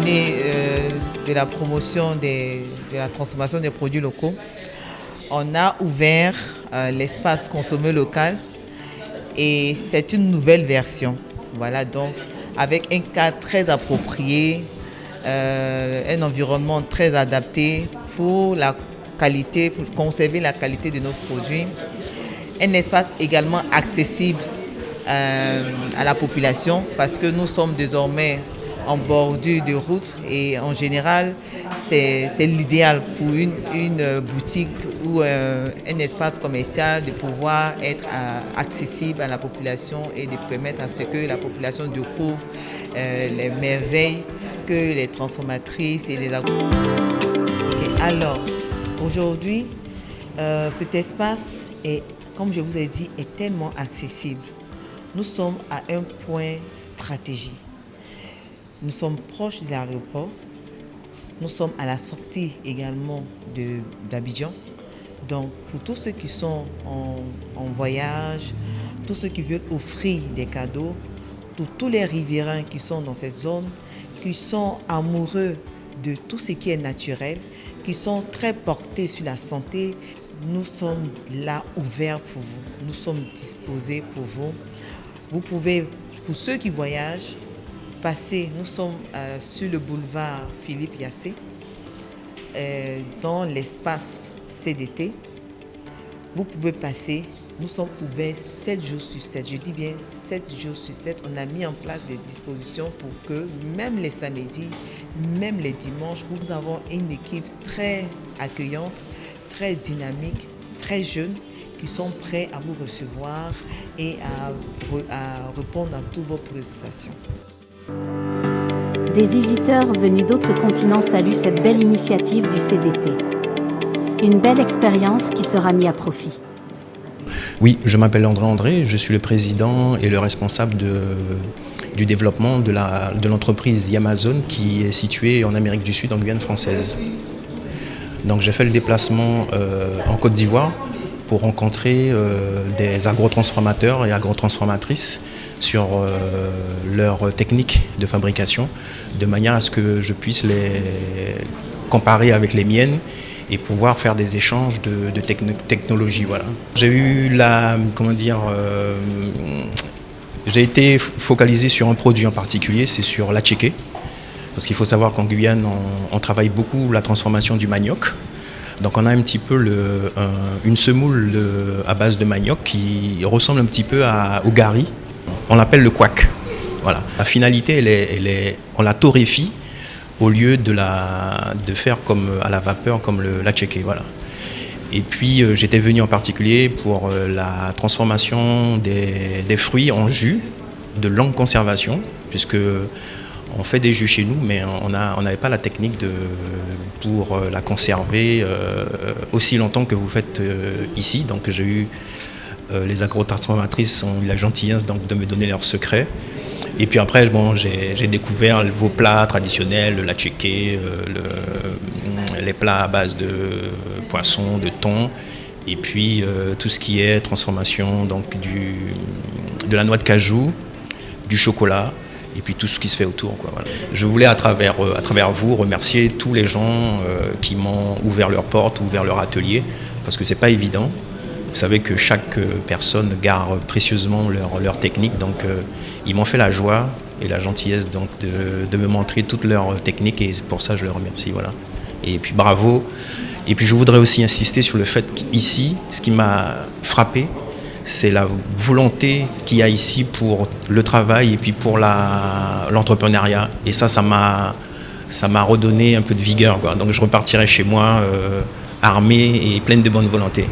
année de la promotion de la transformation des produits locaux, on a ouvert l'espace consommé local et c'est une nouvelle version. Voilà, donc avec un cadre très approprié, un environnement très adapté pour la qualité, pour conserver la qualité de nos produits. Un espace également accessible à la population parce que nous sommes désormais en bordure de route et en général c'est l'idéal pour une boutique ou un espace commercial de pouvoir être accessible à la population et de permettre à ce que la population découvre les merveilles que les transformatrices et les Alors aujourd'hui cet espace est, comme je vous ai dit, est tellement accessible. Nous sommes à un point stratégique. Nous sommes proches de l'aéroport. Nous sommes à la sortie également d'Abidjan. Donc, pour tous ceux qui sont en voyage, tous ceux qui veulent offrir des cadeaux, pour tous les riverains qui sont dans cette zone, qui sont amoureux de tout ce qui est naturel, qui sont très portés sur la santé, nous sommes là ouverts pour vous. Nous sommes disposés pour vous. Vous pouvez, pour ceux qui voyagent, passer. Nous sommes sur le boulevard Philippe Yassé, dans l'espace CDT. Vous pouvez passer. Nous sommes ouverts 7 jours sur 7. Je dis bien 7 jours sur 7. On a mis en place des dispositions pour que même les samedis, même les dimanches, où nous avons une équipe très accueillante, très dynamique, très jeune, qui sont prêts à vous recevoir et à répondre à toutes vos préoccupations. Des visiteurs venus d'autres continents saluent cette belle initiative du CDT. Une belle expérience qui sera mise à profit. Oui, je m'appelle André, je suis le président et le responsable du développement de l'entreprise Yamazon qui est située en Amérique du Sud, en Guyane française. Donc j'ai fait le déplacement en Côte d'Ivoire pour rencontrer des agrotransformateurs et agrotransformatrices sur leurs techniques de fabrication, de manière à ce que je puisse les comparer avec les miennes et pouvoir faire des échanges de technologie. Voilà. J'ai eu j'ai été focalisé sur un produit en particulier, c'est sur l'attiéké. Parce qu'il faut savoir qu'en Guyane, on travaille beaucoup la transformation du manioc. Donc on a un petit peu une semoule à base de manioc qui ressemble un petit peu au gari. On l'appelle le couac. Voilà. La finalité, on la torréfie au lieu de faire comme à la vapeur, comme l'attiéké. Voilà. Et puis j'étais venu en particulier pour la transformation des fruits en jus de longue conservation, puisque on fait des jus chez nous, mais on n'avait pas la technique pour la conserver aussi longtemps que vous faites ici. Donc j'ai eu les agrotransformatrices ont eu la gentillesse de me donner leurs secrets. Et puis après, j'ai découvert vos plats traditionnels, l'attiéké, les plats à base de poisson, de thon, et puis tout ce qui est transformation donc de la noix de cajou, du chocolat, et puis tout ce qui se fait autour, quoi, voilà. Je voulais à travers vous remercier tous les gens qui m'ont ouvert leurs portes, ouvert leur atelier, parce que c'est pas évident. Vous savez que chaque personne garde précieusement leur technique, donc ils m'ont fait la joie et la gentillesse donc, de me montrer toutes leurs techniques, et pour ça je les remercie. Voilà. Et puis bravo. Et puis je voudrais aussi insister sur le fait qu'ici, ce qui m'a frappé, c'est la volonté qu'il y a ici pour le travail et puis pour l'entrepreneuriat. Et ça m'a redonné un peu de vigueur, quoi. Donc je repartirai chez moi armé et pleine de bonne volonté.